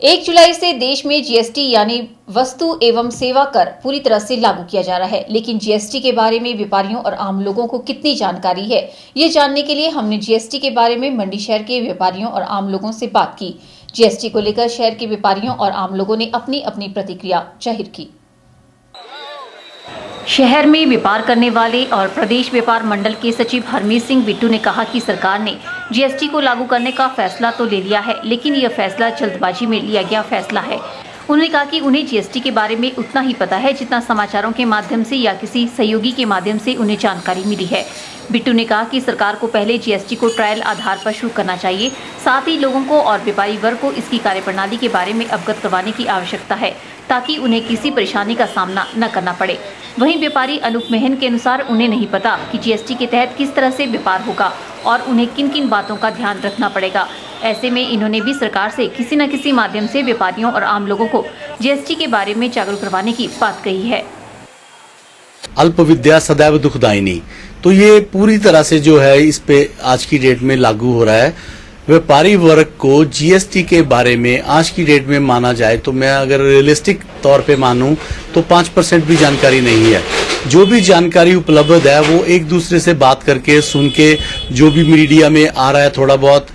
1 जुलाई से देश में जीएसटी यानी वस्तु एवं सेवा कर पूरी तरह से लागू किया जा रहा है, लेकिन जीएसटी के बारे में व्यापारियों और आम लोगों को कितनी जानकारी है, ये जानने के लिए हमने जीएसटी के बारे में मंडी शहर के व्यापारियों और आम लोगों से बात की। जीएसटी को लेकर शहर के व्यापारियों और आम लोगों ने अपनी अपनी प्रतिक्रिया जाहिर की। शहर में व्यापार करने वाले और प्रदेश व्यापार मंडल के सचिव हरमीत सिंह बिट्टू ने कहा कि सरकार ने जीएसटी को लागू करने का फैसला तो ले लिया है, लेकिन यह फैसला जल्दबाजी में लिया गया फैसला है। उन्होंने कहा कि उन्हें जीएसटी के बारे में उतना ही पता है जितना समाचारों के माध्यम से या किसी सहयोगी के माध्यम से उन्हें जानकारी मिली है। बिट्टू ने कहा कि सरकार को पहले जीएसटी को ट्रायल आधार पर शुरू करना चाहिए, साथ ही लोगों को और व्यापारी वर्ग को इसकी कार्यप्रणाली के बारे में अवगत करवाने की आवश्यकता है, ताकि उन्हें किसी परेशानी का सामना न करना पड़े। वहीं व्यापारी अनूप मेहन के अनुसार उन्हें नहीं पता कि जीएसटी के तहत किस तरह से व्यापार होगा और उन्हें किन किन बातों का ध्यान रखना पड़ेगा। ऐसे में इन्होंने भी सरकार से किसी न किसी माध्यम से व्यापारियों और आम लोगों को जीएसटी के बारे में जागरूक करवाने की बात कही है। अल्प विद्या सदैव दुखदायिनी, तो ये पूरी तरह से जो है इस पे आज की डेट में लागू हो रहा है। व्यापारी वर्ग को जीएसटी के बारे में आज की डेट में माना जाए तो मैं अगर रियलिस्टिक तौर पे मानूं तो 5% भी जानकारी नहीं है। जो भी जानकारी उपलब्ध है वो एक दूसरे से बात करके सुन के, जो भी मीडिया में आ रहा है थोड़ा बहुत,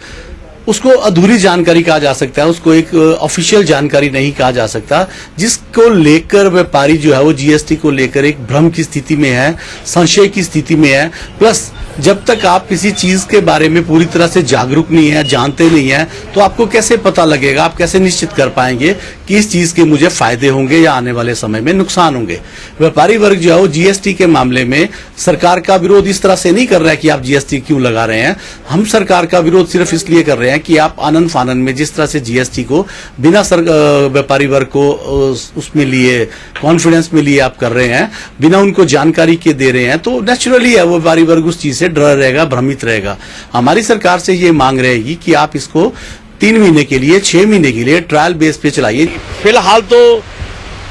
उसको अधूरी जानकारी कहा जा सकता है, उसको एक ऑफिशियल जानकारी नहीं कहा जा सकता, जिसको लेकर व्यापारी जो है वो जीएसटी को लेकर एक भ्रम की स्थिति में है, संशय की स्थिति में है। प्लस जब तक आप किसी चीज के बारे में पूरी तरह से जागरूक नहीं है, जानते नहीं है, तो आपको कैसे पता लगेगा, आप कैसे निश्चित कर पाएंगे कि इस चीज के मुझे फायदे होंगे या आने वाले समय में नुकसान होंगे। व्यापारी वर्ग जो है वो जीएसटी के मामले में सरकार का विरोध इस तरह से नहीं कर रहा है कि आप जीएसटी क्यों लगा रहे हैं। हम सरकार का विरोध सिर्फ इसलिए कर रहे हैं कि आप आनंद फानन में जिस तरह से जीएसटी को बिना व्यापारी वर्ग को उसमें लिए, कॉन्फिडेंस में लिए आप कर रहे हैं, बिना उनको जानकारी के दे रहे हैं, तो नेचुरली है वो व्यापारी वर्ग उस चीज से डर रहेगा, भ्रमित रहेगा। हमारी सरकार से ये मांग रहेगी कि आप इसको 3 महीने के लिए, 6 महीने के लिए ट्रायल बेस पे चलाइए। फिलहाल तो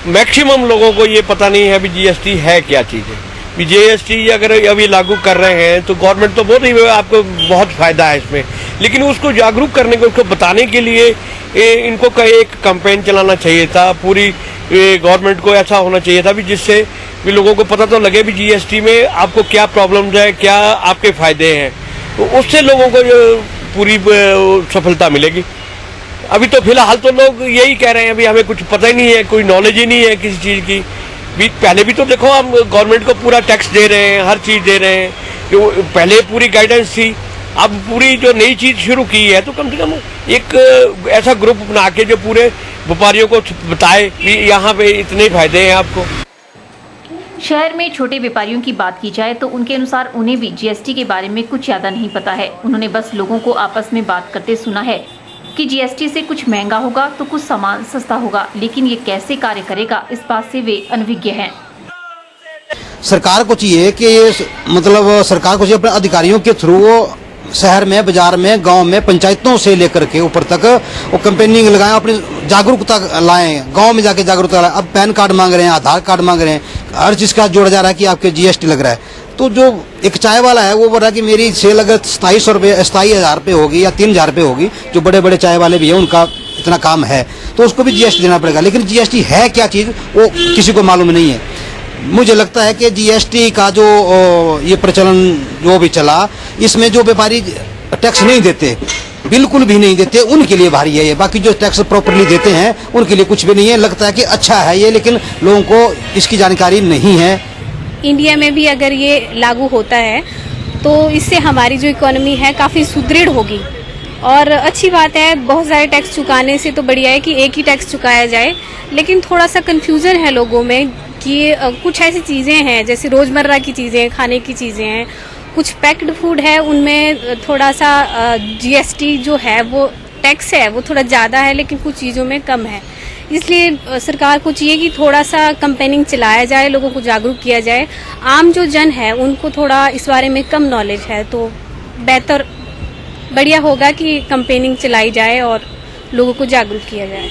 मैक्सिमम लोगों को ये पता नहीं है भी जीएसटी है क्या चीज है। जीएसटी अगर अभी लागू कर रहे हैं तो गवर्नमेंट तो बहुत ही आपको बहुत फायदा है इसमें, लेकिन उसको जागरूक करने को, उसको बताने के लिए इनको एक कैंपेन चलाना चाहिए था। पूरी गवर्नमेंट को ऐसा होना चाहिए था भी जिससे भी लोगों को पता तो लगे भी जीएसटी में आपको क्या प्रॉब्लम्स है, क्या आपके फायदे हैं, तो उससे लोगों को पूरी सफलता मिलेगी। अभी तो फिलहाल तो लोग यही कह रहे हैं अभी हमें कुछ पता ही नहीं है, कोई नॉलेज ही नहीं है किसी चीज की। भी पहले भी तो देखो हम गवर्नमेंट को पूरा टैक्स दे रहे हैं, हर चीज दे रहे हैं, जो पहले पूरी गाइडेंस थी। अब पूरी जो नई चीज शुरू की है तो कम से कम एक ऐसा ग्रुप बना के जो पूरे व्यापारियों को बताए कि यहाँ पे इतने फायदे हैं आपको। शहर में छोटे व्यापारियों की बात की जाए तो उनके अनुसार उन्हें भी जीएसटी के बारे में कुछ ज्यादा नहीं पता है। उन्होंने बस लोगों को आपस में बात करते सुना है कि जीएसटी से कुछ महंगा होगा तो कुछ सामान सस्ता होगा, लेकिन ये कैसे कार्य करेगा इस बात से वे अनभिज्ञ हैं। सरकार को चाहिए कि सरकार को चाहिए अपने अधिकारियों के थ्रू शहर में, बाजार में, गांव में, पंचायतों से लेकर के ऊपर तक वो कैंपेनिंग लगाएं, अपनी जागरूकता लाएं, गांव में जाके जागरूकता लाएं। अब पैन कार्ड मांग रहे हैं, आधार कार्ड मांग रहे हैं, हर चीज का जोड़ा जा रहा है कि आपके जीएसटी लग रहा है। तो जो एक चाय वाला है वो बोल रहा है कि मेरी सेल अगर 27,000 रुपये होगी या 3,000 रुपये होगी, जो बड़े बड़े चाय वाले भी है उनका इतना काम है, तो उसको भी जीएसटी देना पड़ेगा। लेकिन जीएसटी है क्या चीज वो किसी को मालूम नहीं है। मुझे लगता है कि जीएसटी का जो ये प्रचलन जो भी चला, इसमें जो व्यापारी टैक्स नहीं देते, बिल्कुल भी नहीं देते, उनके लिए भारी है ये। बाकी जो टैक्स प्रॉपर्ली देते हैं उनके लिए कुछ भी नहीं है। लगता है कि अच्छा है ये, लेकिन लोगों को इसकी जानकारी नहीं है। इंडिया में भी अगर ये लागू होता है तो इससे हमारी जो इकोनॉमी है काफ़ी सुदृढ़ होगी और अच्छी बात है। बहुत सारे टैक्स चुकाने से तो बढ़िया है कि एक ही टैक्स चुकाया जाए, लेकिन थोड़ा सा कन्फ्यूज़न है लोगों में कि कुछ ऐसी चीज़ें हैं जैसे रोज़मर्रा की चीज़ें, खाने की चीज़ें हैं, कुछ पैक्ड फूड है, उनमें थोड़ा सा जीएसटी जो है वो टैक्स है वो थोड़ा ज़्यादा है, लेकिन कुछ चीज़ों में कम है। इसलिए सरकार को चाहिए कि थोड़ा सा कैंपेनिंग चलाया जाए, लोगों को जागरूक किया जाए। आम जो जन है उनको थोड़ा इस बारे में कम नॉलेज है, तो बेहतर बढ़िया होगा कि कैंपेनिंग चलाई जाए और लोगों को जागरूक किया जाए।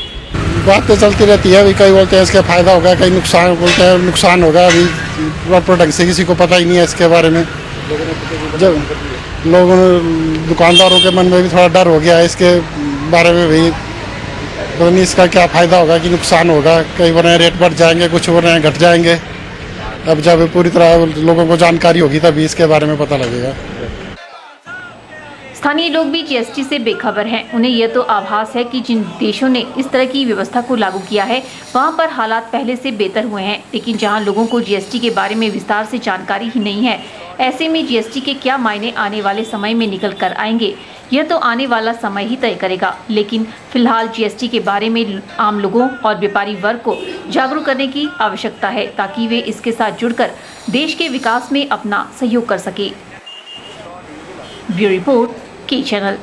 बात तो चलती रहती है, अभी कई बोलते हैं इसका फायदा होगा, कई नुकसान बोलते हैं नुकसान होगा। अभी प्रॉपर ढंग से किसी को पता ही नहीं है इसके बारे में। जब लोगों दुकानदारों के मन में भी थोड़ा डर हो गया है इसके बारे में भी। पता नहीं इसका क्या फायदा होगा कि नुकसान होगा। कई बोल रहे हैं रेट बढ़ जाएंगे, कुछ बोल रहे हैं घट जाएंगे। अब जब पूरी तरह लोगों को जानकारी होगी तभी इसके बारे में पता लगेगा। स्थानीय लोग भी जीएसटी से बेखबर हैं। उन्हें यह तो आभास है कि जिन देशों ने इस तरह की व्यवस्था को लागू किया है वहां पर हालात पहले से बेहतर हुए हैं, लेकिन जहां लोगों को जीएसटी के बारे में विस्तार से जानकारी ही नहीं है, ऐसे में जीएसटी के क्या मायने आने वाले समय में निकल कर आएंगे, यह तो आने वाला समय ही तय करेगा। लेकिन फिलहाल जीएसटी के बारे में आम लोगों और व्यापारी वर्ग को जागरूक करने की आवश्यकता है ताकि वे इसके साथ जुड़कर देश के विकास में अपना सहयोग कर सके। ब्यूरो रिपोर्ट, के चैनल।